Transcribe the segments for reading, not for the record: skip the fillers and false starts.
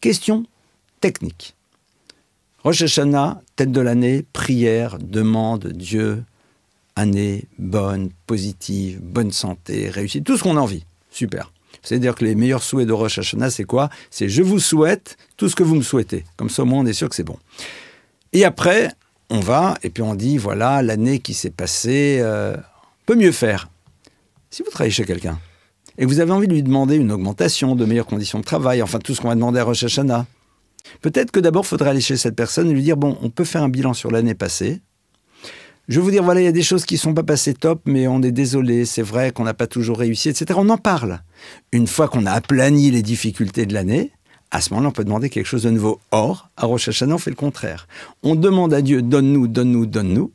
Question technique. Rosh Hashanah, tête de l'année, prière, demande, Dieu, année bonne, positive, bonne santé, réussite, tout ce qu'on a envie. Super. C'est-à-dire que les meilleurs souhaits de Rosh Hashanah, c'est quoi? C'est je vous souhaite tout ce que vous me souhaitez. Comme ça, au moins, on est sûr que c'est bon. Et après, on va, et puis on dit, voilà, l'année qui s'est passée, peut mieux faire. Si vous travaillez chez quelqu'un, et que vous avez envie de lui demander une augmentation, de meilleures conditions de travail, enfin tout ce qu'on va demander à Rosh Hashanah, peut-être que d'abord, il faudrait aller chez cette personne et lui dire, bon, on peut faire un bilan sur l'année passée. Je vais vous dire, voilà, il y a des choses qui ne sont pas passées top, mais on est désolé, c'est vrai qu'on n'a pas toujours réussi, etc. On en parle. Une fois qu'on a aplani les difficultés de l'année, à ce moment-là, on peut demander quelque chose de nouveau. Or, à Rosh Hashanah, on fait le contraire. On demande à Dieu, donne-nous, donne-nous, donne-nous.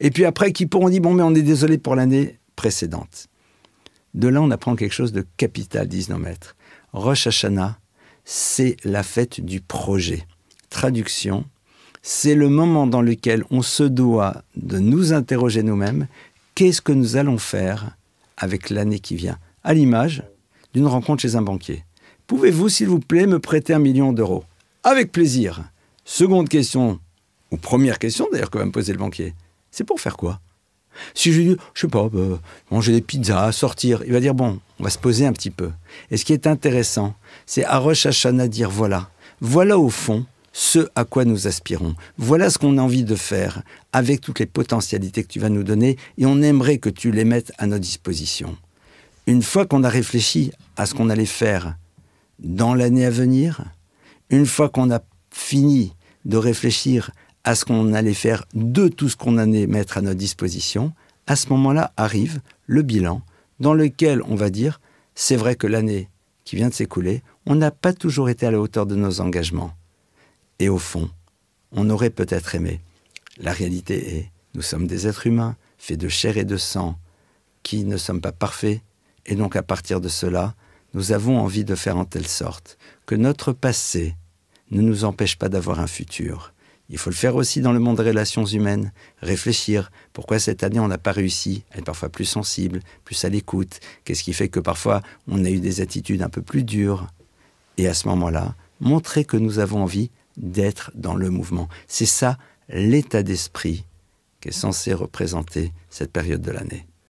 Et puis après, qui pourront dire, bon, mais on est désolé pour l'année précédente. De là, on apprend quelque chose de capital, disent nos maîtres. Rosh Hashanah, c'est la fête du projet. Traduction, c'est le moment dans lequel on se doit de nous interroger nous-mêmes. Qu'est-ce que nous allons faire avec l'année qui vient? À l'image d'une rencontre chez un banquier. Pouvez-vous, s'il vous plaît, me prêter 1 million d'euros? Avec plaisir. Seconde question, ou première question d'ailleurs que va me poser le banquier. C'est pour faire quoi? Si je lui dis, je sais pas, manger des pizzas, sortir, il va dire, bon, on va se poser un petit peu. Et ce qui est intéressant, c'est à Rosh Hashanah dire, voilà au fond ce à quoi nous aspirons. Voilà ce qu'on a envie de faire avec toutes les potentialités que tu vas nous donner et on aimerait que tu les mettes à notre disposition. Une fois qu'on a réfléchi à ce qu'on allait faire dans l'année à venir, une fois qu'on a fini de réfléchir à ce qu'on allait faire de tout ce qu'on allait mettre à notre disposition, à ce moment-là arrive le bilan dans lequel on va dire « c'est vrai que l'année qui vient de s'écouler, on n'a pas toujours été à la hauteur de nos engagements. » Et au fond, on aurait peut-être aimé. La réalité est, nous sommes des êtres humains, faits de chair et de sang, qui ne sommes pas parfaits, et donc à partir de cela, nous avons envie de faire en telle sorte que notre passé ne nous empêche pas d'avoir un futur. Il faut le faire aussi dans le monde des relations humaines, réfléchir, pourquoi cette année on n'a pas réussi, être parfois plus sensible, plus à l'écoute, qu'est-ce qui fait que parfois on a eu des attitudes un peu plus dures, et à ce moment-là, montrer que nous avons envie d'être dans le mouvement. C'est ça l'état d'esprit qui est censé représenter cette période de l'année.